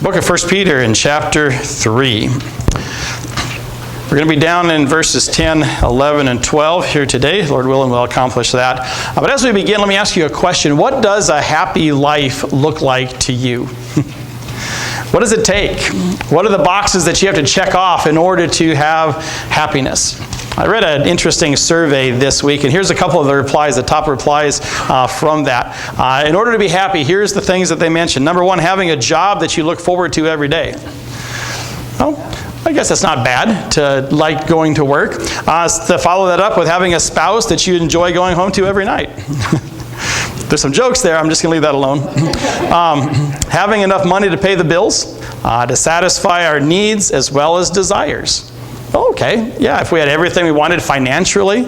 Book of 1 Peter in chapter 3. We're going to be down in verses 10, 11, and 12 here today. Lord willing, we'll accomplish that. But as we begin, let me ask you a question. What does a happy life look like to you? What does it take? What are the boxes that you have to check off in order to have happiness? I read an interesting survey this week, and here's a couple of the replies, the top replies from that. In order to be happy, here's the things that they mentioned. Number one, having a job that you look forward to every day. Well, I guess that's not bad to like going to work. To follow that up with having a spouse that you enjoy going home to every night. There's some jokes there. I'm just going to leave that alone. Having enough money to pay the bills, to satisfy our needs as well as desires. Okay, yeah, if we had everything we wanted financially,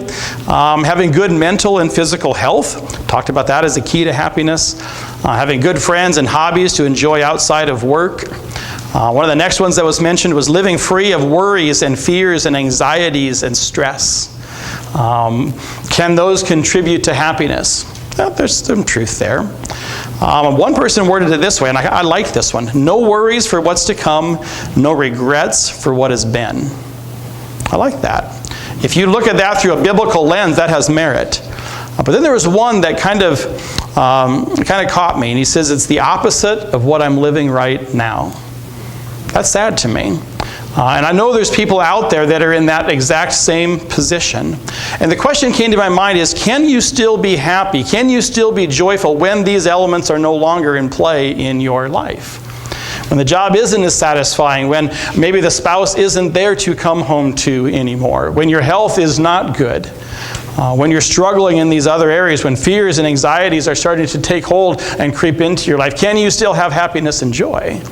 having good mental and physical health, talked about that as a key to happiness, having good friends and hobbies to enjoy outside of work. One of the next ones that was mentioned was living free of worries and fears and anxieties and stress. Can those contribute to happiness? Well, there's some truth there. One person worded it this way, and I like this one. No worries for what's to come, no regrets for what has been. I like that. If you look at that through a biblical lens, that has merit. But then there was one that kind of caught me, and he says it's the opposite of what I'm living right now. That's sad to me. And I know there's people out there that are in that exact same position. And the question came to my mind is, can you still be happy? Can you still be joyful when these elements are no longer in play in your life? When the job isn't as satisfying, when maybe the spouse isn't there to come home to anymore, when your health is not good, when you're struggling in these other areas, when fears and anxieties are starting to take hold and creep into your life, can you still have happiness and joy?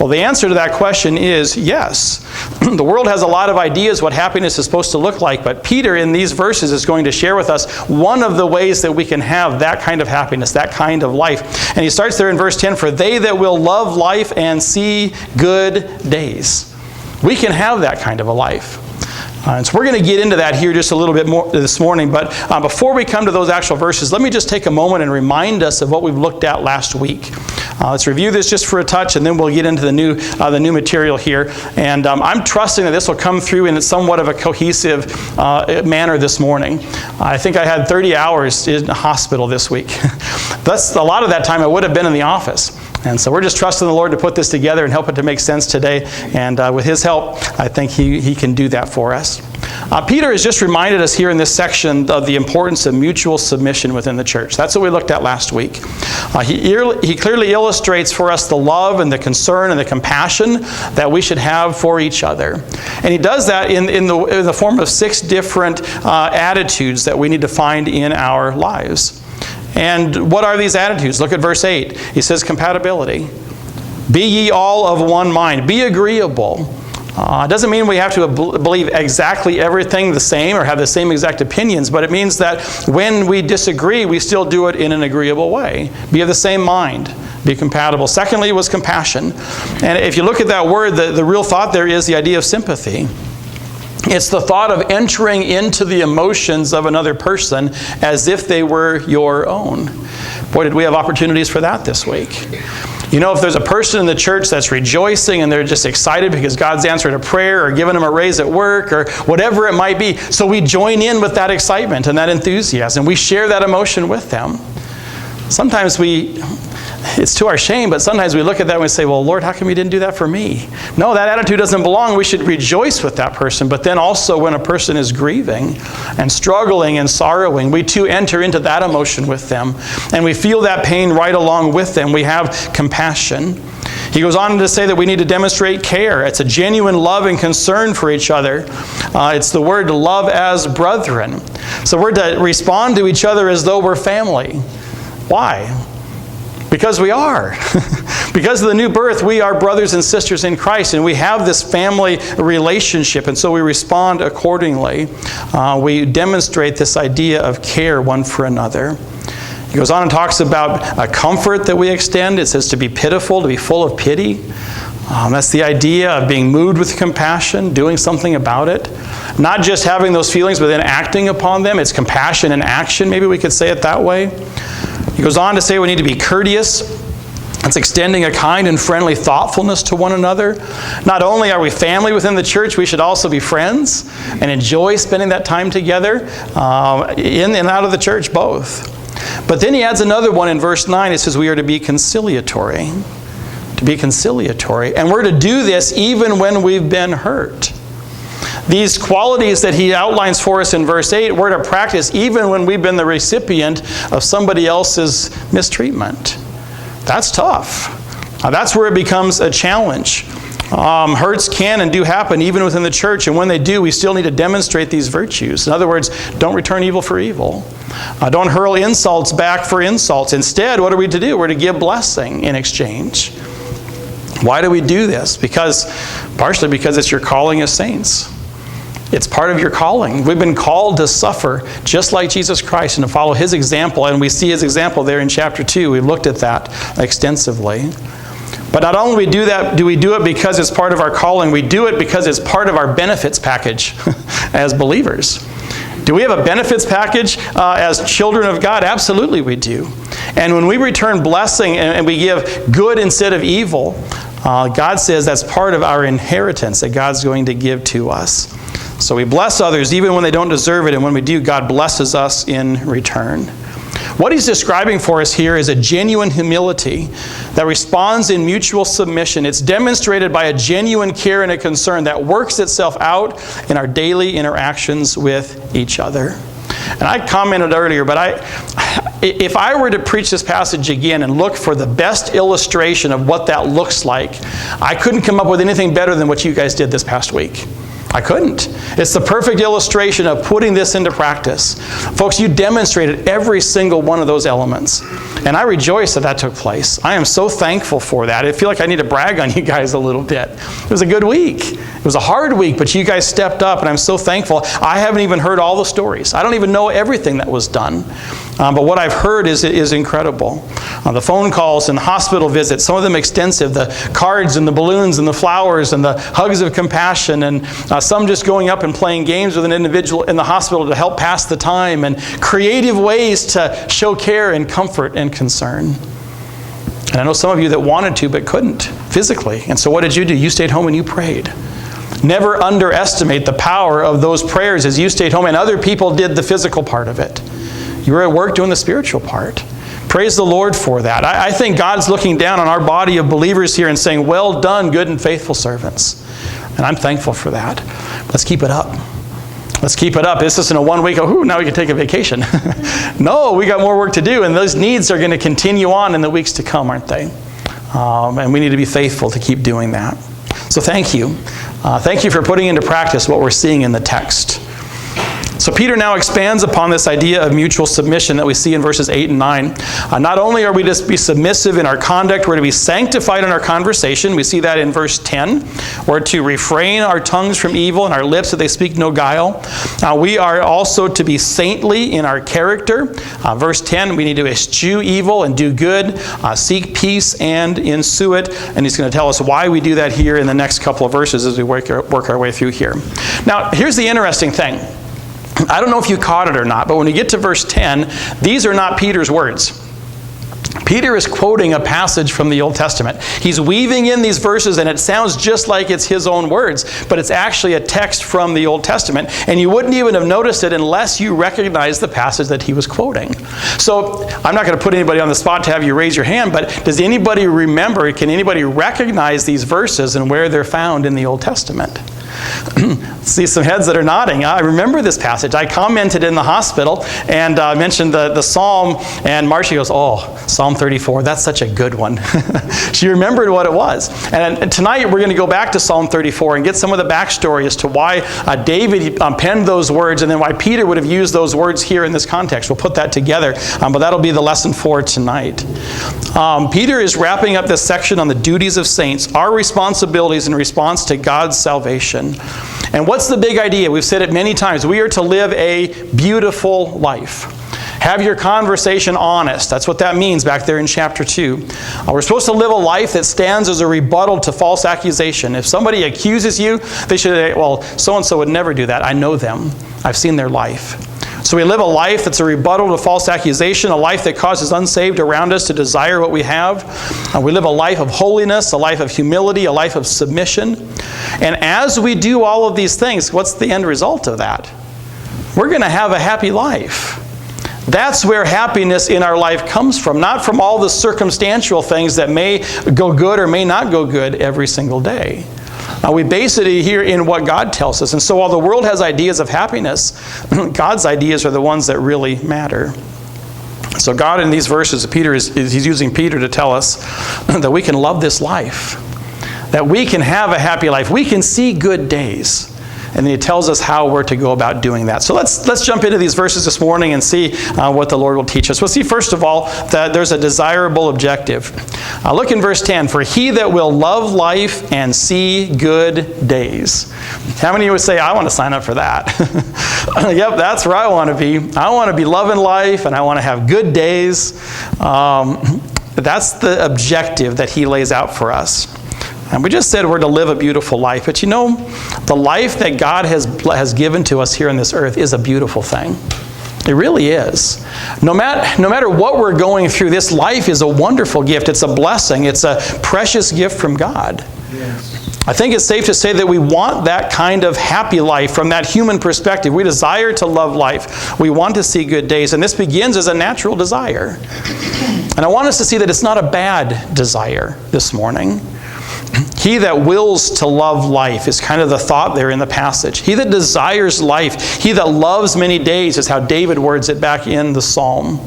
Well, the answer to that question is yes. The world has a lot of ideas what happiness is supposed to look like, but Peter in these verses is going to share with us one of the ways that we can have that kind of happiness, that kind of life. And he starts there in verse 10, for they that will love life and see good days. We can have that kind of a life. And so we're going to get into that here just a little bit more this morning. But before we come to those actual verses, let me just take a moment and remind us of what we've looked at last week. Let's review this just for a touch, and then we'll get into the new material here. And I'm trusting that this will come through in somewhat of a cohesive manner this morning. I think I had 30 hours in the hospital this week. That's a lot of that time I would have been in the office. And so we're just trusting the Lord to put this together and help it to make sense today. And with His help, I think He can do that for us. Peter has just reminded us here in this section of the importance of mutual submission within the church. That's what we looked at last week. He clearly illustrates for us the love and the concern and the compassion that we should have for each other. And he does that in the form of 6 different attitudes that we need to find in our lives. And what are these attitudes? Look at verse 8. He says compatibility. Be ye all of one mind. Be agreeable. It doesn't mean we have to believe exactly everything the same or have the same exact opinions, but it means that when we disagree, we still do it in an agreeable way. Be of the same mind. Be compatible. Secondly was compassion. And if you look at that word, the real thought there is the idea of sympathy. It's the thought of entering into the emotions of another person as if they were your own. Boy, did we have opportunities for that this week. You know, if there's a person in the church that's rejoicing and they're just excited because God's answered a prayer or given them a raise at work or whatever it might be, so we join in with that excitement and that enthusiasm. We share that emotion with them. Sometimes it's to our shame, but sometimes we look at that and we say, well, Lord, how come you didn't do that for me? No, that attitude doesn't belong. We should rejoice with that person. But then also when a person is grieving and struggling and sorrowing, we too enter into that emotion with them. And we feel that pain right along with them. We have compassion. He goes on to say that we need to demonstrate care. It's a genuine love and concern for each other. It's the word love as brethren. So we're to respond to each other as though we're family. Why? Because we are. Because of the new birth, we are brothers and sisters in Christ, and we have this family relationship, and so we respond accordingly. We demonstrate this idea of care one for another. He goes on and talks about a comfort that we extend. It says to be pitiful, to be full of pity. That's the idea of being moved with compassion, doing something about it. Not just having those feelings, but then acting upon them. It's compassion in action, maybe we could say it that way. He goes on to say we need to be courteous. It's extending a kind and friendly thoughtfulness to one another. Not only are we family within the church, we should also be friends and enjoy spending that time together in and out of the church, both. But then he adds another one in verse 9. It says we are to be conciliatory. To be conciliatory. And we're to do this even when we've been hurt. These qualities that he outlines for us in verse 8, we're to practice even when we've been the recipient of somebody else's mistreatment. That's tough. That's where it becomes a challenge. Hurts can and do happen even within the church, and when they do, we still need to demonstrate these virtues. In other words, don't return evil for evil. Don't hurl insults back for insults. Instead, what are we to do? We're to give blessing in exchange. Why do we do this? Partially because it's your calling as saints. It's part of your calling. We've been called to suffer just like Jesus Christ and to follow his example. And we see his example there in chapter 2. We've looked at that extensively. But not only do we do it because it's part of our calling, we do it because it's part of our benefits package as believers. Do we have a benefits package as children of God? Absolutely we do. And when we return blessing and we give good instead of evil, God says that's part of our inheritance that God's going to give to us. So we bless others even when they don't deserve it, and when we do, God blesses us in return. What he's describing for us here is a genuine humility that responds in mutual submission. It's demonstrated by a genuine care and a concern that works itself out in our daily interactions with each other. And I commented earlier, but if I were to preach this passage again and look for the best illustration of what that looks like, I couldn't come up with anything better than what you guys did this past week. I couldn't. It's the perfect illustration of putting this into practice. Folks, you demonstrated every single one of those elements. And I rejoice that took place. I am so thankful for that. I feel like I need to brag on you guys a little bit. It was a good week. It was a hard week, but you guys stepped up, and I'm so thankful. I haven't even heard all the stories. I don't even know everything that was done. But what I've heard is incredible. The phone calls and hospital visits, some of them extensive, the cards and the balloons and the flowers and the hugs of compassion, and some just going up and playing games with an individual in the hospital to help pass the time, and creative ways to show care and comfort and concern. And I know some of you that wanted to but couldn't physically. And so what did you do? You stayed home and you prayed. Never underestimate the power of those prayers as you stayed home and other people did the physical part of it. You were at work doing the spiritual part. Praise the Lord for that. I think God's looking down on our body of believers here and saying, well done, good and faithful servants. And I'm thankful for that. Let's keep it up. Let's keep it up. This isn't a 1 week, now we can take a vacation. No, we got more work to do, and those needs are going to continue on in the weeks to come, aren't they? And we need to be faithful to keep doing that. So thank you. Thank you for putting into practice what we're seeing in the text. So Peter now expands upon this idea of mutual submission that we see in verses 8 and 9. Not only are we to be submissive in our conduct, we're to be sanctified in our conversation. We see that in verse 10. We're to refrain our tongues from evil and our lips that they speak no guile. We are also to be saintly in our character. Verse 10, we need to eschew evil and do good, seek peace and ensue it. And he's going to tell us why we do that here in the next couple of verses as we work our way through here. Now, here's the interesting thing. I don't know if you caught it or not, but when you get to verse 10, these are not Peter's words. Peter is quoting a passage from the Old Testament. He's weaving in these verses, and it sounds just like it's his own words, but it's actually a text from the Old Testament, and you wouldn't even have noticed it unless you recognized the passage that he was quoting. So I'm not going to put anybody on the spot to have you raise your hand, but does anybody remember, can anybody recognize these verses and where they're found in the Old Testament? See some heads that are nodding. I remember this passage. I commented in the hospital and mentioned the Psalm, and Marcia goes, Psalm 34, that's such a good one. She remembered what it was. And tonight we're going to go back to Psalm 34 and get some of the backstory as to why David penned those words and then why Peter would have used those words here in this context. We'll put that together, but that'll be the lesson for tonight. Peter is wrapping up this section on the duties of saints, our responsibilities in response to God's salvation. And what's the big idea? We've said it many times. We are to live a beautiful life. Have your conversation honest. That's what that means back there in chapter 2. We're supposed to live a life that stands as a rebuttal to false accusation. If somebody accuses you, they should say, well, so-and-so would never do that. I know them. I've seen their life. So we live a life that's a rebuttal to false accusation, a life that causes unsaved around us to desire what we have. We live a life of holiness, a life of humility, a life of submission. And as we do all of these things, what's the end result of that? We're going to have a happy life. That's where happiness in our life comes from, not from all the circumstantial things that may go good or may not go good every single day. We base it here in what God tells us. And so while the world has ideas of happiness, God's ideas are the ones that really matter. So God in these verses, he's using Peter to tell us that we can love this life, that we can have a happy life, we can see good days. And then he tells us how we're to go about doing that. So let's jump into these verses this morning and see what the Lord will teach us. We'll see, first of all, that there's a desirable objective. Look in verse 10. For he that will love life and see good days. How many of you would say, I want to sign up for that? Yep, that's where I want to be. I want to be loving life and I want to have good days. That's the objective that he lays out for us. And we just said we're to live a beautiful life. But you know, the life that God has given to us here on this earth is a beautiful thing. It really is. No matter what we're going through, this life is a wonderful gift. It's a blessing. It's a precious gift from God. Yes. I think it's safe to say that we want that kind of happy life from that human perspective. We desire to love life. We want to see good days. And this begins as a natural desire. And I want us to see that it's not a bad desire this morning. He that wills to love life is kind of the thought there in the passage. He that desires life, he that loves many days is how David words it back in the psalm.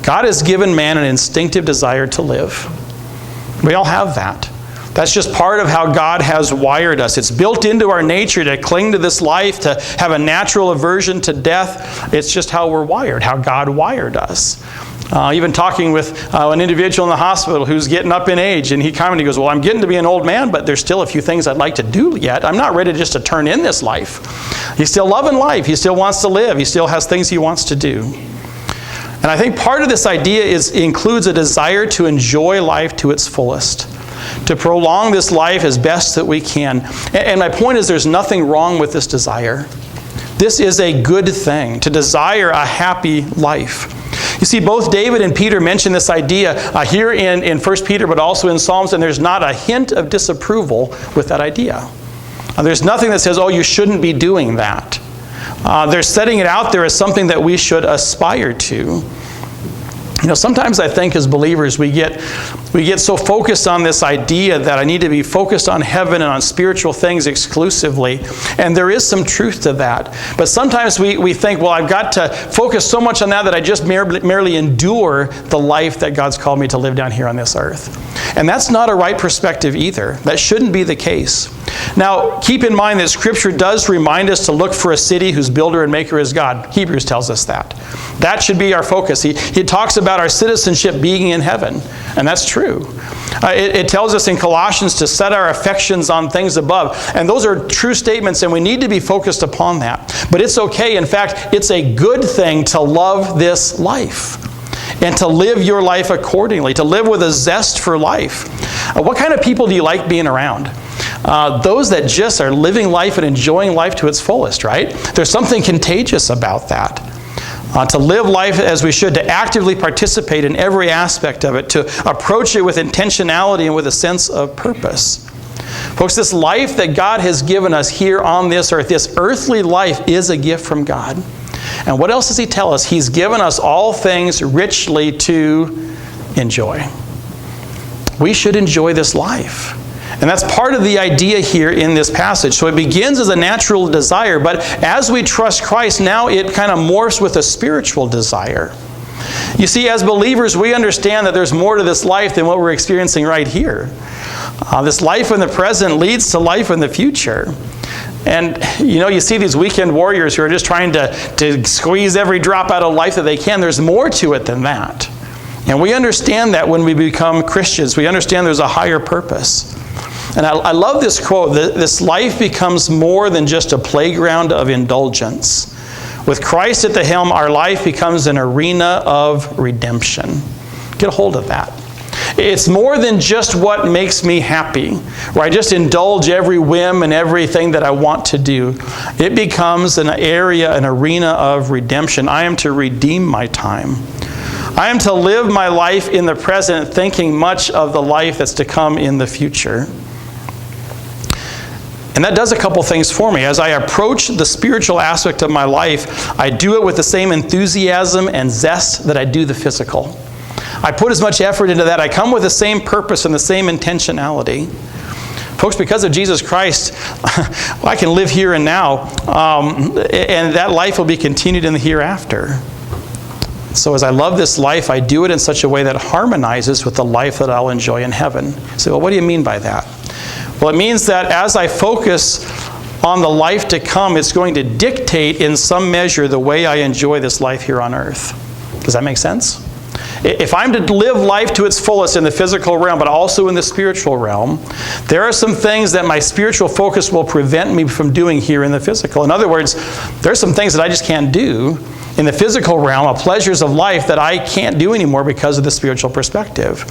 God has given man an instinctive desire to live. We all have that. That's just part of how God has wired us. It's built into our nature to cling to this life, to have a natural aversion to death. It's just how we're wired, how God wired us. Even talking with an individual in the hospital who's getting up in age, and he commented, he goes, well, I'm getting to be an old man, but there's still a few things I'd like to do yet. I'm not ready just to turn in this life. He's still loving life. He still wants to live. He still has things he wants to do. And I think part of this idea includes a desire to enjoy life to its fullest, to prolong this life as best that we can. And my point is there's nothing wrong with this desire. This is a good thing, to desire a happy life. You see, both David and Peter mention this idea here in 1 Peter, but also in Psalms, and there's not a hint of disapproval with that idea. There's nothing that says, oh, you shouldn't be doing that. They're setting it out there as something that we should aspire to. You know, sometimes I think as believers we get so focused on this idea that I need to be focused on heaven and on spiritual things exclusively. And there is some truth to that. But sometimes we think, well, I've got to focus so much on that I just merely endure the life that God's called me to live down here on this earth. And that's not a right perspective either. That shouldn't be the case. Now, keep in mind that Scripture does remind us to look for a city whose builder and maker is God. Hebrews tells us that. That should be our focus. He talks about our citizenship being in heaven, and that's true. It tells us in Colossians to set our affections on things above, and those are true statements, and we need to be focused upon that. But it's okay. In fact, it's a good thing to love this life and to live your life accordingly, to live with a zest for life. What kind of people do you like being around? Those that just are living life and enjoying life to its fullest, right? There's something contagious about that. To live life as we should, to actively participate in every aspect of it, to approach it with intentionality and with a sense of purpose. Folks, this life that God has given us here on this earth, this earthly life is a gift from God. And what else does He tell us? He's given us all things richly to enjoy. We should enjoy this life. And that's part of the idea here in this passage. So it begins as a natural desire, but as we trust Christ, now it kind of morphs with a spiritual desire. You see, as believers, we understand that there's more to this life than what we're experiencing right here. This life in the present leads to life in the future. And, you know, you see these weekend warriors who are just trying to squeeze every drop out of life that they can. There's more to it than that. And we understand that when we become Christians. We understand there's a higher purpose. And I love this quote, this life becomes more than just a playground of indulgence. With Christ at the helm, our life becomes an arena of redemption. Get a hold of that. It's more than just what makes me happy, where I just indulge every whim and everything that I want to do. It becomes an area, an arena of redemption. I am to redeem my time. I am to live my life in the present, thinking much of the life that's to come in the future. And that does a couple things for me. As I approach the spiritual aspect of my life, I do it with the same enthusiasm and zest that I do the physical. I put as much effort into that. I come with the same purpose and the same intentionality. Folks, because of Jesus Christ, I can live here and now, and that life will be continued in the hereafter. So as I love this life, I do it in such a way that harmonizes with the life that I'll enjoy in heaven. So, well, what do you mean by that? Well, it means that as I focus on the life to come, it's going to dictate in some measure the way I enjoy this life here on earth. Does that make sense? If I'm to live life to its fullest in the physical realm, but also in the spiritual realm, there are some things that my spiritual focus will prevent me from doing here in the physical. In other words, there's some things that I just can't do in the physical realm, of pleasures of life that I can't do anymore because of the spiritual perspective.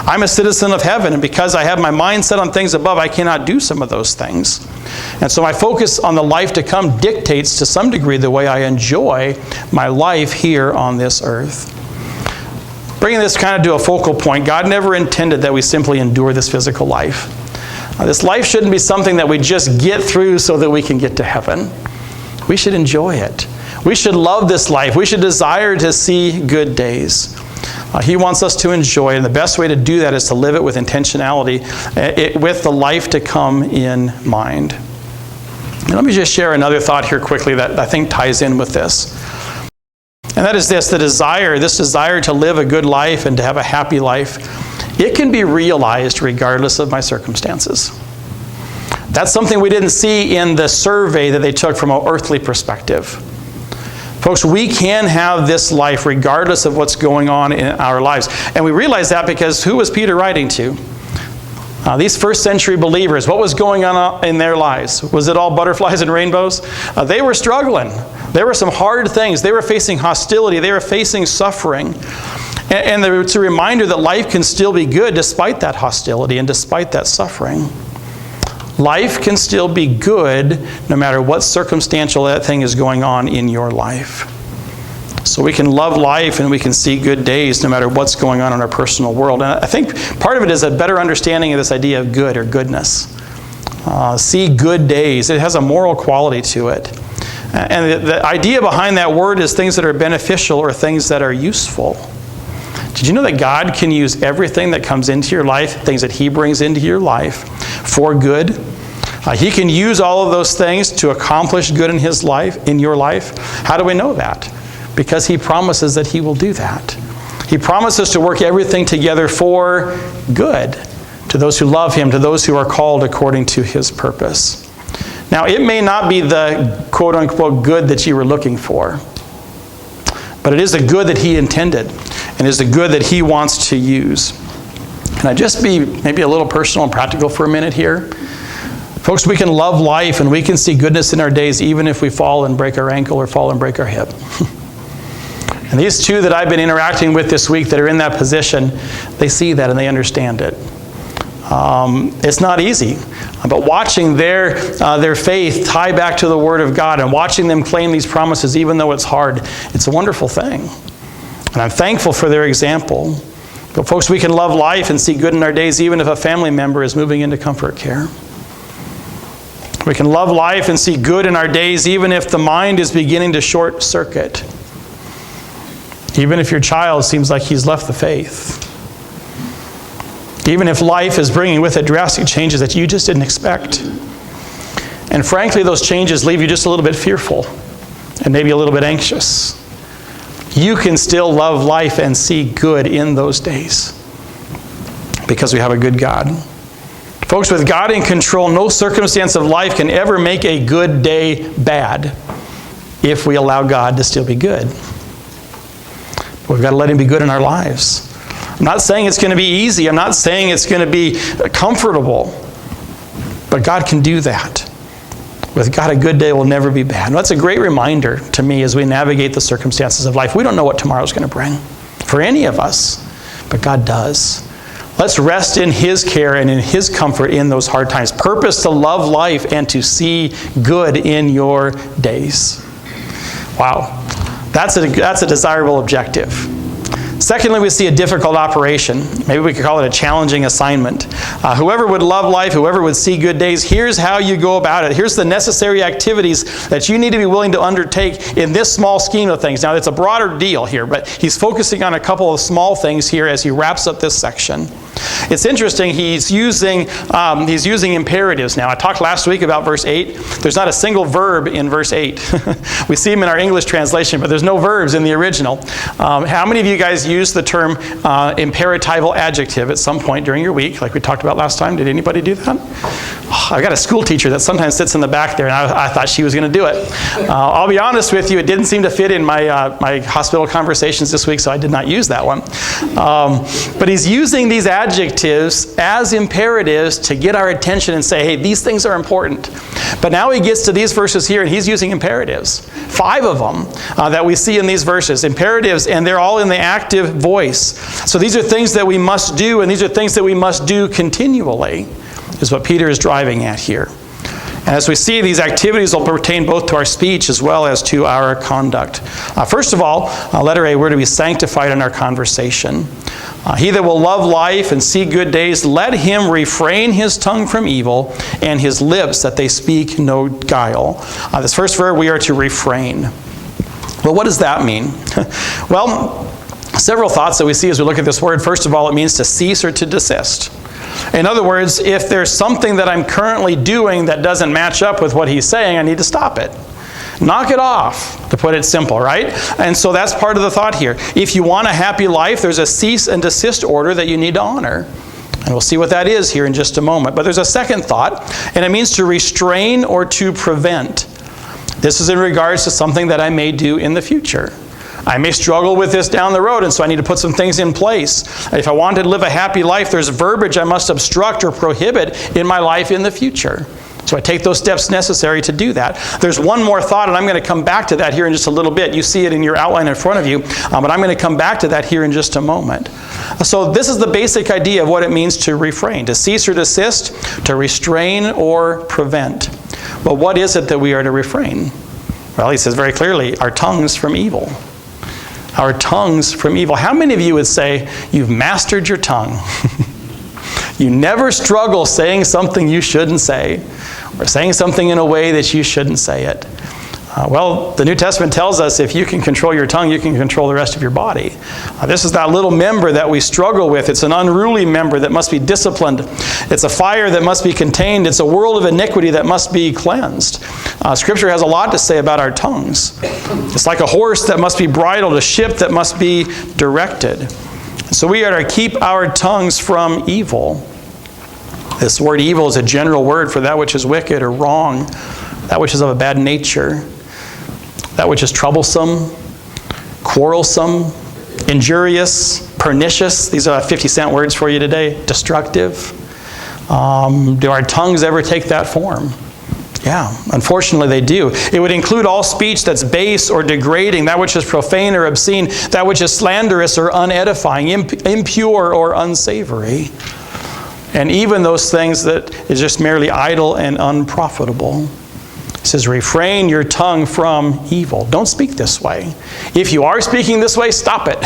I'm a citizen of heaven, and because I have my mind set on things above, I cannot do some of those things. And so my focus on the life to come dictates to some degree the way I enjoy my life here on this earth. Bringing this kind of to a focal point, God never intended that we simply endure this physical life. This life shouldn't be something that we just get through so that we can get to heaven. We should enjoy it. We should love this life. We should desire to see good days. He wants us to enjoy it, and the best way to do that is to live it with intentionality, with the life to come in mind. And let me just share another thought here quickly that I think ties in with this. And that is this desire to live a good life and to have a happy life, it can be realized regardless of my circumstances. That's something we didn't see in the survey that they took from an earthly perspective. Folks, we can have this life regardless of what's going on in our lives. And we realize that because who was Peter writing to? These first century believers, what was going on in their lives? Was it all butterflies and rainbows? They were struggling. There were some hard things. They were facing hostility. They were facing suffering. And it's a reminder that life can still be good despite that hostility and despite that suffering. Life can still be good no matter what circumstantial that thing is going on in your life. So we can love life and we can see good days no matter what's going on in our personal world. And I think part of it is a better understanding of this idea of good or goodness. See good days. It has a moral quality to it. And the idea behind that word is things that are beneficial or things that are useful. Did you know that God can use everything that comes into your life, things that He brings into your life, for good? He can use all of those things to accomplish good in His life, in your life. How do we know that? Because He promises that He will do that. He promises to work everything together for good to those who love Him, to those who are called according to His purpose. Now, it may not be the quote-unquote good that you were looking for, but it is the good that He intended, and is the good that He wants to use. Can I just be maybe a little personal and practical for a minute here? Folks, we can love life and we can see goodness in our days even if we fall and break our ankle or fall and break our hip. And these two that I've been interacting with this week that are in that position, they see that and they understand it. It's not easy, but watching their faith tie back to the Word of God and watching them claim these promises even though it's hard, it's a wonderful thing. And I'm thankful for their example. But folks, we can love life and see good in our days even if a family member is moving into comfort care. We can love life and see good in our days even if the mind is beginning to short circuit. Even if your child seems like he's left the faith. Even if life is bringing with it drastic changes that you just didn't expect. And frankly, those changes leave you just a little bit fearful and maybe a little bit anxious. You can still love life and see good in those days because we have a good God. Folks, with God in control, no circumstance of life can ever make a good day bad if we allow God to still be good. But we've got to let Him be good in our lives. I'm not saying it's going to be easy. I'm not saying it's going to be comfortable. But God can do that. With God, a good day will never be bad. And that's a great reminder to me as we navigate the circumstances of life. We don't know what tomorrow's going to bring for any of us, but God does. Let's rest in His care and in His comfort in those hard times. Purpose to love life and to see good in your days. Wow. That's a desirable objective. Secondly, we see a difficult operation. Maybe we could call it a challenging assignment. Whoever would love life, whoever would see good days, here's how you go about it. Here's the necessary activities that you need to be willing to undertake in this small scheme of things. Now, it's a broader deal here, but he's focusing on a couple of small things here as he wraps up this section. It's interesting, he's using imperatives now. I talked last week about verse 8. There's not a single verb in verse 8. We see them in our English translation, but there's no verbs in the original. How many of you guys use the term imperatival adjective at some point during your week, like we talked about last time? Did anybody do that? I've got a school teacher that sometimes sits in the back there, and I thought she was going to do it. I'll be honest with you, it didn't seem to fit in my hospital conversations this week, so I did not use that one. But he's using these adjectives as imperatives to get our attention and say, hey, these things are important. But now he gets to these verses here, and he's using imperatives. 5 of them that we see in these verses. Imperatives, and they're all in the active voice. So these are things that we must do, and these are things that we must do continually, is what Peter is driving at here. And as we see, these activities will pertain both to our speech as well as to our conduct. First of all, letter A, we're to be sanctified in our conversation. He that will love life and see good days, let him refrain his tongue from evil and his lips that they speak no guile. This first verb, we are to refrain. Well, what does that mean? Well, several thoughts that we see as we look at this word. First of all, it means to cease or to desist. In other words, if there's something that I'm currently doing that doesn't match up with what he's saying, I need to stop it. Knock it off, to put it simple, right? And so that's part of the thought here. If you want a happy life, there's a cease and desist order that you need to honor. And we'll see what that is here in just a moment. But there's a second thought, and it means to restrain or to prevent. This is in regards to something that I may do in the future. I may struggle with this down the road, and so I need to put some things in place. If I want to live a happy life, there's verbiage I must obstruct or prohibit in my life in the future. So I take those steps necessary to do that. There's one more thought, and I'm going to come back to that here in just a little bit. You see it in your outline in front of you, but I'm going to come back to that here in just a moment. So this is the basic idea of what it means to refrain, to cease or desist, to restrain or prevent. But what is it that we are to refrain? Well, he says very clearly, our tongues from evil. Our tongues from evil. How many of you would say you've mastered your tongue? You never struggle saying something you shouldn't say, or saying something in a way that you shouldn't say it. Well, the New Testament tells us if you can control your tongue, you can control the rest of your body. This is that little member that we struggle with. It's an unruly member that must be disciplined. It's a fire that must be contained. It's a world of iniquity that must be cleansed. Scripture has a lot to say about our tongues. It's like a horse that must be bridled, a ship that must be directed. So we are to keep our tongues from evil. This word evil is a general word for that which is wicked or wrong, that which is of a bad nature, that which is troublesome, quarrelsome, injurious, pernicious. These are 50-cent words for you today. Destructive. Do our tongues ever take that form? Yeah, unfortunately they do. It would include all speech that's base or degrading, that which is profane or obscene, that which is slanderous or unedifying, impure or unsavory, and even those things that is just merely idle and unprofitable. It says, refrain your tongue from evil. Don't speak this way. If you are speaking this way, stop it.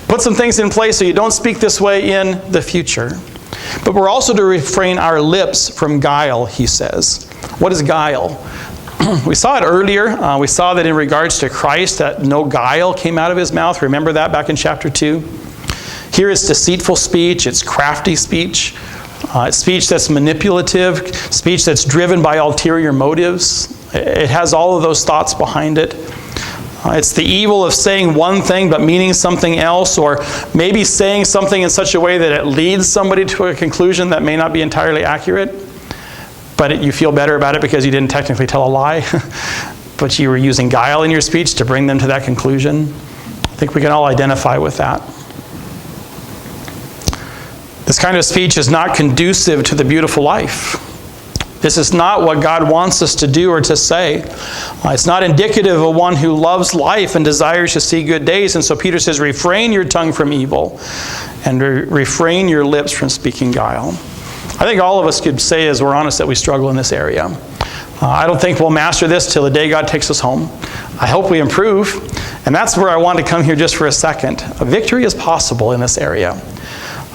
Put some things in place so you don't speak this way in the future. But we're also to refrain our lips from guile, he says. What is guile? We saw it earlier. We saw that in regards to Christ, that no guile came out of his mouth. Remember that back in chapter 2? Here it's deceitful speech. It's crafty speech. It's speech that's manipulative. Speech that's driven by ulterior motives. It has all of those thoughts behind it. It's the evil of saying one thing but meaning something else, or maybe saying something in such a way that it leads somebody to a conclusion that may not be entirely accurate, but you feel better about it because you didn't technically tell a lie, but you were using guile in your speech to bring them to that conclusion. I think we can all identify with that. This kind of speech is not conducive to the beautiful life. This is not what God wants us to do or to say. It's not indicative of one who loves life and desires to see good days. And so Peter says, refrain your tongue from evil and refrain your lips from speaking guile. I think all of us could say, as we're honest, that we struggle in this area. I don't think we'll master this till the day God takes us home. I hope we improve. And that's where I want to come here just for a second. A victory is possible in this area.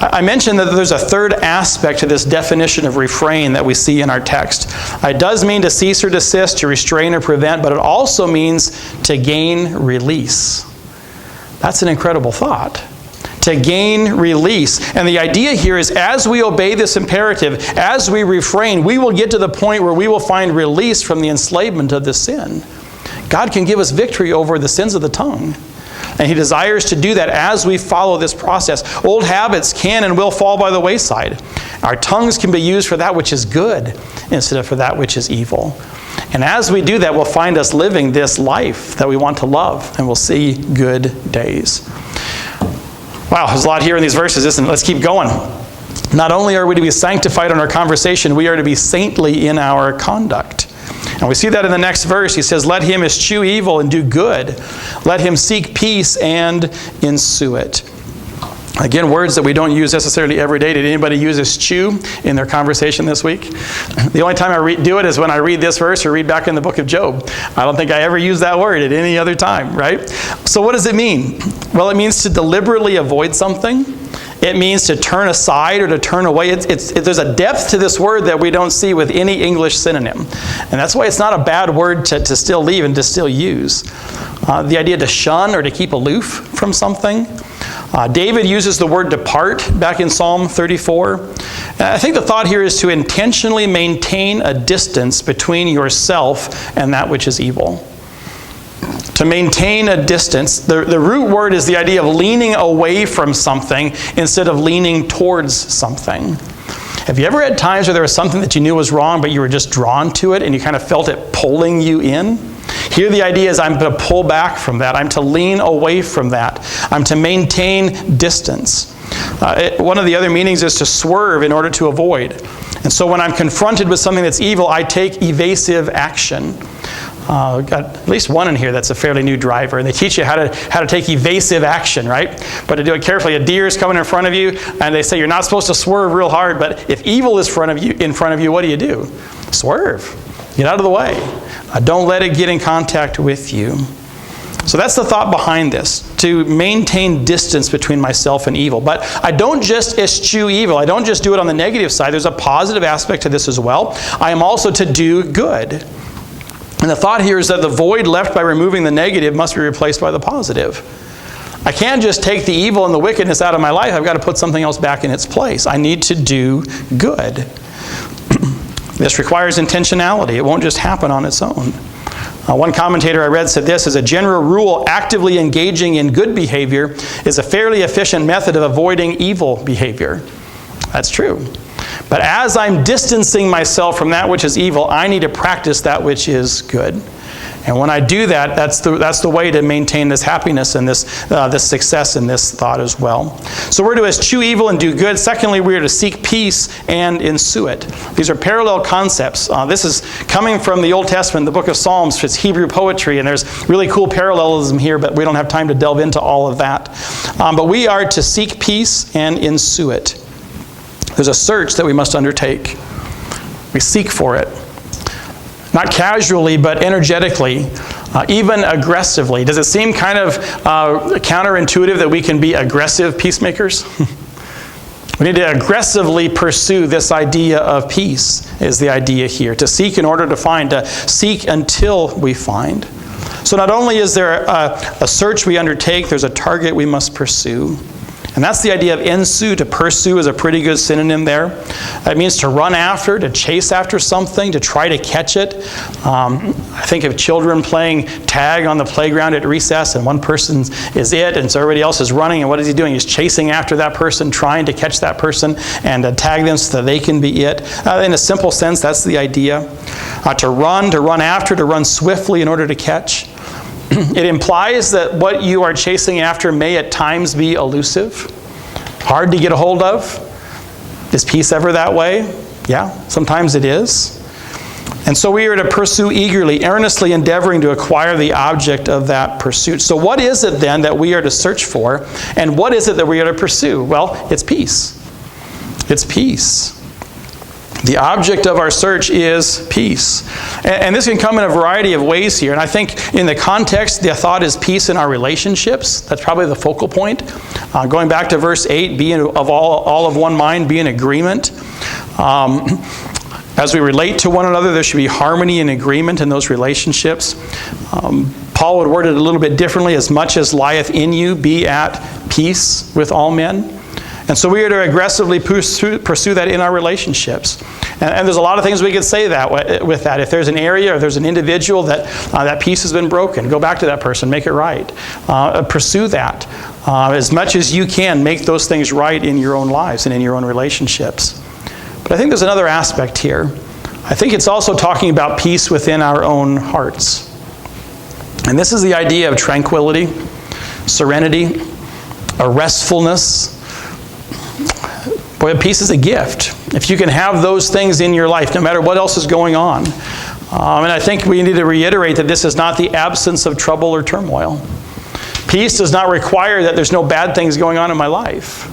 I mentioned that there's a third aspect to this definition of refrain that we see in our text. It does mean to cease or desist, to restrain or prevent, but it also means to gain release. That's an incredible thought. To gain release. And the idea here is as we obey this imperative, as we refrain, we will get to the point where we will find release from the enslavement of the sin. God can give us victory over the sins of the tongue. And He desires to do that as we follow this process. Old habits can and will fall by the wayside. Our tongues can be used for that which is good instead of for that which is evil. And as we do that, we'll find us living this life that we want to love, and we'll see good days. Wow, there's a lot here in these verses, isn't it? Let's keep going. Not only are we to be sanctified in our conversation, we are to be saintly in our conduct. And we see that in the next verse. He says, let him eschew evil and do good. Let him seek peace and ensue it. Again, words that we don't use necessarily every day. Did anybody use eschew in their conversation this week? The only time I do it is when I read this verse or read back in the book of Job. I don't think I ever use that word at any other time, right? So what does it mean? Well, it means to deliberately avoid something. It means to turn aside or to turn away. There's a depth to this word that we don't see with any English synonym. And that's why it's not a bad word to still leave and to still use. The idea to shun or to keep aloof from something. David uses the word depart back in Psalm 34. I think the thought here is to intentionally maintain a distance between yourself and that which is evil. To maintain a distance. The root word is the idea of leaning away from something instead of leaning towards something. Have you ever had times where there was something that you knew was wrong, but you were just drawn to it and you kind of felt it pulling you in? Here the idea is I'm going to pull back from that. I'm to lean away from that. I'm to maintain distance. One of the other meanings is to swerve in order to avoid. And so when I'm confronted with something that's evil, I take evasive action. Got at least one in here that's a fairly new driver, and they teach you how to take evasive action, right? But to do it carefully. A deer is coming in front of you, and they say you're not supposed to swerve real hard, but if evil is in front of you, what do? Swerve. Get out of the way. Don't let it get in contact with you. So that's the thought behind this, to maintain distance between myself and evil. But I don't just eschew evil. I don't just do it on the negative side. There's a positive aspect to this as well. I am also to do good. And the thought here is that the void left by removing the negative must be replaced by the positive. I can't just take the evil and the wickedness out of my life. I've got to put something else back in its place. I need to do good. This requires intentionality. It won't just happen on its own. One commentator I read said this: as a general rule, actively engaging in good behavior is a fairly efficient method of avoiding evil behavior. That's true. But as I'm distancing myself from that which is evil, I need to practice that which is good. And when I do that, that's the way to maintain this happiness and this success in this thought as well. So we're to eschew evil and do good. Secondly, we are to seek peace and ensue it. These are parallel concepts. This is coming from the Old Testament, the book of Psalms. It's Hebrew poetry, and there's really cool parallelism here, but we don't have time to delve into all of that. But we are to seek peace and ensue it. There's a search that we must undertake. We seek for it. Not casually, but energetically, even aggressively. Does it seem kind of counterintuitive that we can be aggressive peacemakers? We need to aggressively pursue this idea of peace, is the idea here. To seek in order to find, to seek until we find. So not only is there a search we undertake, there's a target we must pursue. And that's the idea of ensue. To pursue is a pretty good synonym there. It means to run after, to chase after something, to try to catch it. I think of children playing tag on the playground at recess, and one person is it, and so everybody else is running, and what is he doing? He's chasing after that person, trying to catch that person, and tag them so that they can be it. In a simple sense, that's the idea. To run after, to run swiftly in order to catch. It implies that what you are chasing after may at times be elusive, hard to get a hold of. Is peace ever that way? Yeah, sometimes it is. And so we are to pursue eagerly, earnestly endeavoring to acquire the object of that pursuit. So what is it then that we are to search for? And what is it that we are to pursue? Well, it's peace. It's peace. The object of our search is peace. And this can come in a variety of ways here. And I think in the context, the thought is peace in our relationships. That's probably the focal point. Going back to verse 8, be of all of one mind, be in agreement. As we relate to one another, there should be harmony and agreement in those relationships. Paul would word it a little bit differently. As much as lieth in you, be at peace with all men. And so we are to aggressively pursue that in our relationships. And there's a lot of things we could say with that. If there's an area or there's an individual that peace has been broken, go back to that person, make it right. Pursue that. As much as you can, make those things right in your own lives and in your own relationships. But I think there's another aspect here. I think it's also talking about peace within our own hearts. And this is the idea of tranquility, serenity, a restfulness. Boy, peace is a gift. If you can have those things in your life, no matter what else is going on. And I think we need to reiterate that this is not the absence of trouble or turmoil. Peace does not require that there's no bad things going on in my life.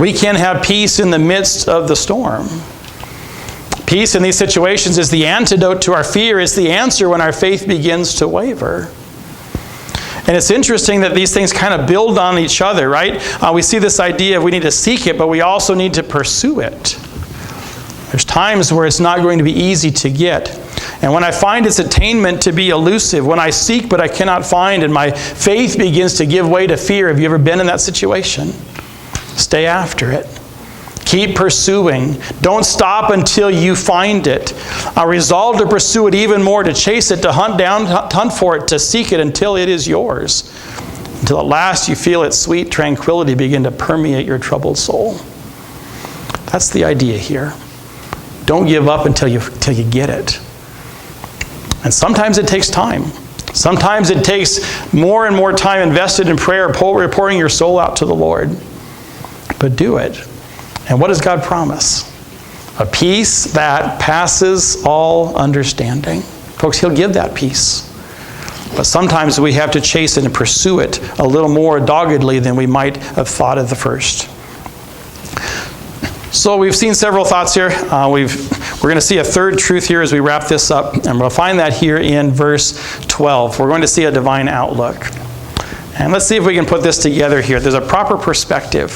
We can have peace in the midst of the storm. Peace in these situations is the antidote to our fear, is the answer when our faith begins to waver. And it's interesting that these things kind of build on each other, right? We see this idea of we need to seek it, but we also need to pursue it. There's times where it's not going to be easy to get. And when I find its attainment to be elusive, when I seek but I cannot find, and my faith begins to give way to fear, have you ever been in that situation? Stay after it. Keep pursuing. Don't stop until you find it. Resolve to pursue it even more, to chase it, to hunt for it, to seek it until it is yours. Until at last you feel its sweet tranquility begin to permeate your troubled soul. That's the idea here. Don't give up until you get it. And sometimes it takes time. Sometimes it takes more and more time invested in prayer, pouring your soul out to the Lord. But do it. And what does God promise? A peace that passes all understanding. Folks, He'll give that peace. But sometimes we have to chase it and pursue it a little more doggedly than we might have thought at the first. So we've seen several thoughts here. We're going to see a third truth here as we wrap this up. And we'll find that here in verse 12. We're going to see a divine outlook. And let's see if we can put this together here. There's a proper perspective.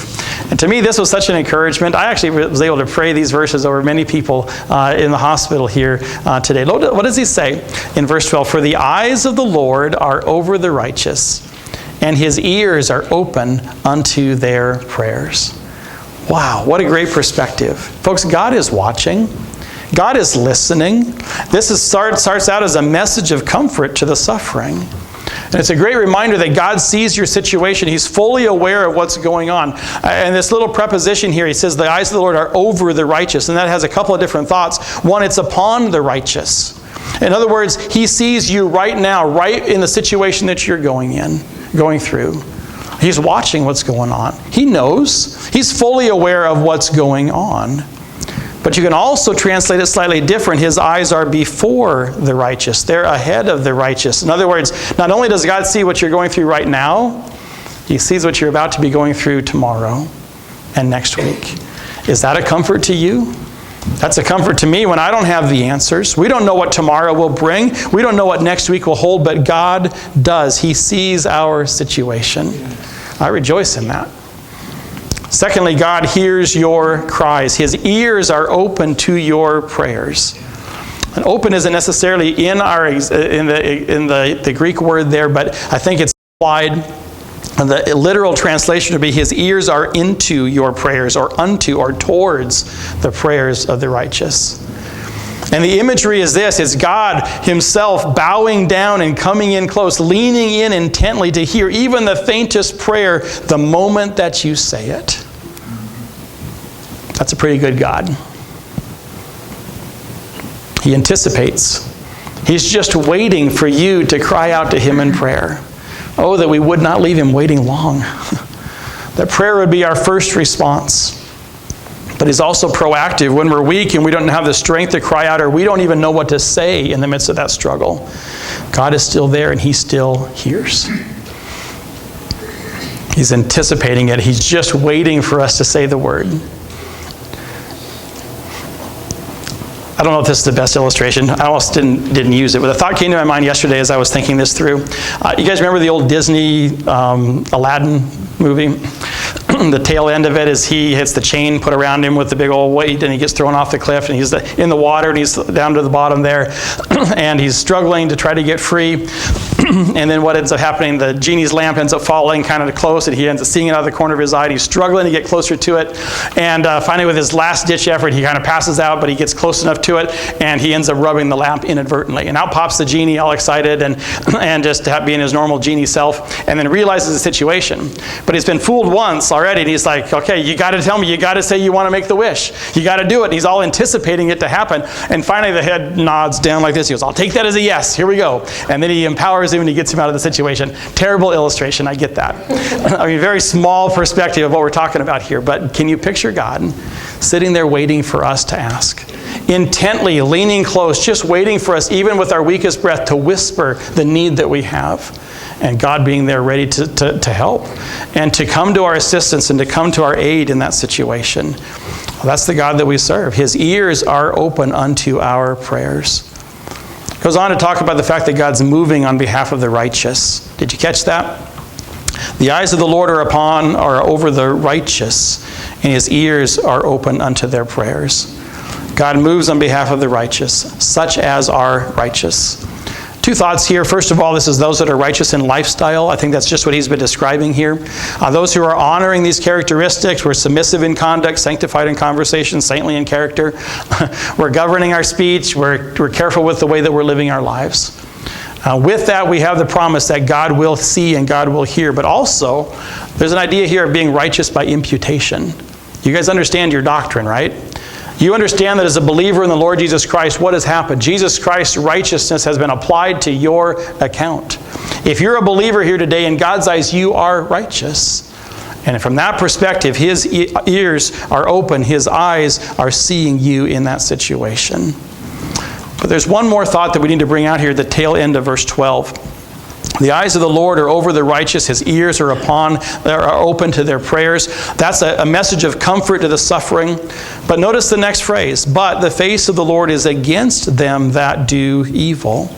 And to me, this was such an encouragement. I actually was able to pray these verses over many people in the hospital here today. What does he say in verse 12? For the eyes of the Lord are over the righteous, and His ears are open unto their prayers. Wow, what a great perspective. Folks, God is watching. God is listening. This starts out as a message of comfort to the suffering. And it's a great reminder that God sees your situation. He's fully aware of what's going on. And this little preposition here, he says, the eyes of the Lord are over the righteous. And that has a couple of different thoughts. One, it's upon the righteous. In other words, He sees you right now, right in the situation that you're going through. He's watching what's going on. He knows. He's fully aware of what's going on. But you can also translate it slightly different. His eyes are before the righteous. They're ahead of the righteous. In other words, not only does God see what you're going through right now, He sees what you're about to be going through tomorrow and next week. Is that a comfort to you? That's a comfort to me when I don't have the answers. We don't know what tomorrow will bring. We don't know what next week will hold, but God does. He sees our situation. I rejoice in that. Secondly, God hears your cries. His ears are open to your prayers. And open isn't necessarily in the Greek word there, but I think it's applied. The literal translation would be His ears are into your prayers, or unto, or towards the prayers of the righteous. And the imagery is this: it's God Himself bowing down and coming in close, leaning in intently to hear even the faintest prayer the moment that you say it. That's a pretty good God. He anticipates. He's just waiting for you to cry out to Him in prayer. Oh, that we would not leave Him waiting long. That prayer would be our first response. But he's also proactive when we're weak and we don't have the strength to cry out, or we don't even know what to say in the midst of that struggle. God is still there and he still hears. He's anticipating it. He's just waiting for us to say the word. I don't know if this is the best illustration. I almost didn't use it, but the thought came to my mind yesterday as I was thinking this through. You guys remember the old Disney Aladdin movie? The tail end of it is he hits the chain put around him with the big old weight, and he gets thrown off the cliff, and he's in the water, and he's down to the bottom there, and he's struggling to try to get free. And then what ends up happening, the genie's lamp ends up falling kind of close, and he ends up seeing it out of the corner of his eye, and he's struggling to get closer to it. And finally, with his last-ditch effort, he kind of passes out, but he gets close enough to it, and he ends up rubbing the lamp inadvertently. And out pops the genie, all excited, and just being his normal genie self, and then realizes the situation. But he's been fooled once already, and he's like, okay, you got to tell me, you got to say you want to make the wish. You got to do it. And he's all anticipating it to happen. And finally, the head nods down like this. He goes, I'll take that as a yes. Here we go. And then he empowers him, and he gets him out of the situation. Terrible illustration, I get that. I mean, very small perspective of what we're talking about here. But can you picture God sitting there waiting for us to ask? Intently, leaning close, just waiting for us, even with our weakest breath, to whisper the need that we have. And God being there ready to help and to come to our assistance and to come to our aid in that situation. Well, that's the God that we serve. His ears are open unto our prayers. Goes on to talk about the fact that God's moving on behalf of the righteous. Did you catch that? The eyes of the Lord are over the righteous, and his ears are open unto their prayers. God moves on behalf of the righteous, such as are righteous. Two thoughts here. First of all, this is those that are righteous in lifestyle. I think that's just what he's been describing here. Those who are honoring these characteristics. We're submissive in conduct, sanctified in conversation, saintly in character. We're governing our speech. We're careful with the way that we're living our lives. With that, we have the promise that God will see and God will hear. But also, there's an idea here of being righteous by imputation. You guys understand your doctrine, right? You understand that as a believer in the Lord Jesus Christ, what has happened? Jesus Christ's righteousness has been applied to your account. If you're a believer here today, in God's eyes, you are righteous. And from that perspective, his ears are open, his eyes are seeing you in that situation. But there's one more thought that we need to bring out here at the tail end of verse 12. The eyes of the Lord are over the righteous. His ears are open to their prayers. That's a message of comfort to the suffering. But notice the next phrase. But the face of the Lord is against them that do evil.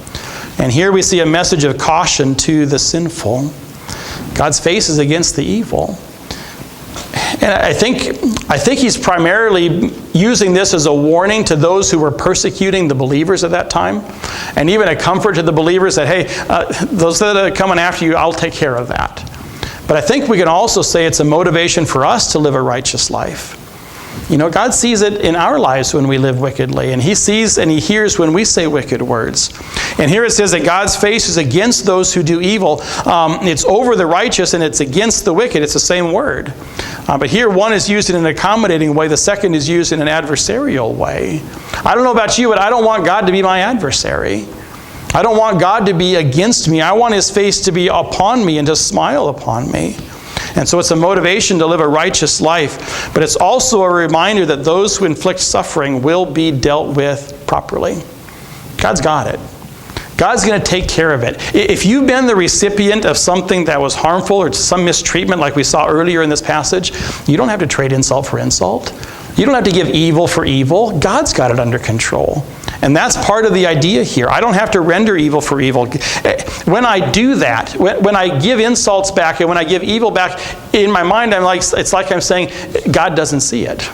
And here we see a message of caution to the sinful. God's face is against the evil. And I think he's primarily using this as a warning to those who were persecuting the believers at that time, and even a comfort to the believers that, hey, those that are coming after you, I'll take care of that. But I think we can also say it's a motivation for us to live a righteous life. You know, God sees it in our lives when we live wickedly, and he sees and he hears when we say wicked words. And here it says that God's face is against those who do evil. It's over the righteous and it's against the wicked. It's the same word. But here one is used in an accommodating way. The second is used in an adversarial way. I don't know about you, but I don't want God to be my adversary. I don't want God to be against me. I want his face to be upon me and to smile upon me. And so it's a motivation to live a righteous life. But it's also a reminder that those who inflict suffering will be dealt with properly. God's got it. God's going to take care of it. If you've been the recipient of something that was harmful or some mistreatment like we saw earlier in this passage, you don't have to trade insult for insult. You don't have to give evil for evil. God's got it under control. And that's part of the idea here. I don't have to render evil for evil. When I do that, when I give insults back and when I give evil back, in my mind, it's like I'm saying, God doesn't see it.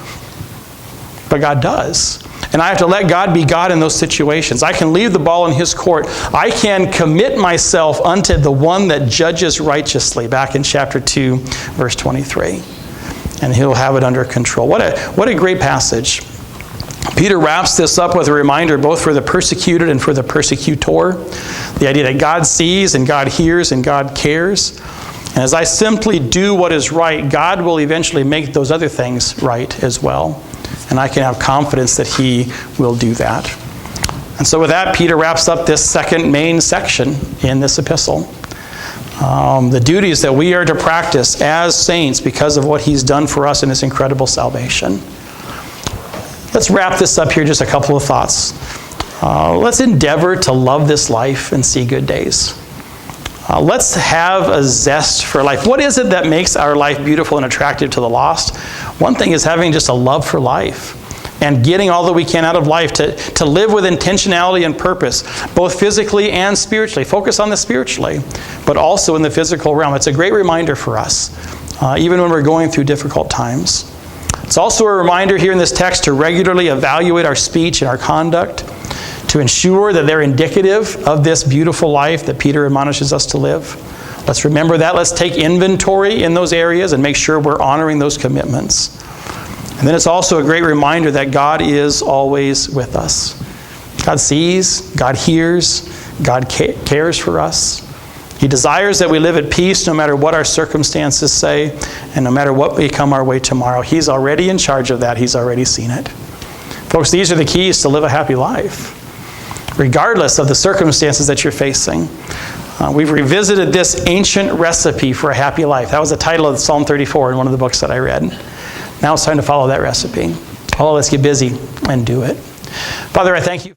But God does. And I have to let God be God in those situations. I can leave the ball in his court. I can commit myself unto the one that judges righteously, back in chapter 2, verse 23. And he'll have it under control. What a great passage. Peter wraps this up with a reminder both for the persecuted and for the persecutor. The idea that God sees and God hears and God cares. And as I simply do what is right, God will eventually make those other things right as well. And I can have confidence that he will do that. And so with that, Peter wraps up this second main section in this epistle. The duties that we are to practice as saints because of what he's done for us in this incredible salvation. Let's wrap this up here, just a couple of thoughts. Let's endeavor to love this life and see good days. Let's have a zest for life. What is it that makes our life beautiful and attractive to the lost? One thing is having just a love for life and getting all that we can out of life to live with intentionality and purpose, both physically and spiritually. Focus on the spiritually, but also in the physical realm. It's a great reminder for us, even when we're going through difficult times. It's also a reminder here in this text to regularly evaluate our speech and our conduct, to ensure that they're indicative of this beautiful life that Peter admonishes us to live. Let's remember that. Let's take inventory in those areas and make sure we're honoring those commitments. And then it's also a great reminder that God is always with us. God sees, God hears, God cares for us. He desires that we live at peace no matter what our circumstances say and no matter what may come our way tomorrow. He's already in charge of that. He's already seen it. Folks, these are the keys to live a happy life, regardless of the circumstances that you're facing. We've revisited this ancient recipe for a happy life. That was the title of Psalm 34 in one of the books that I read. Now it's time to follow that recipe. Oh, let's get busy and do it. Father, I thank you.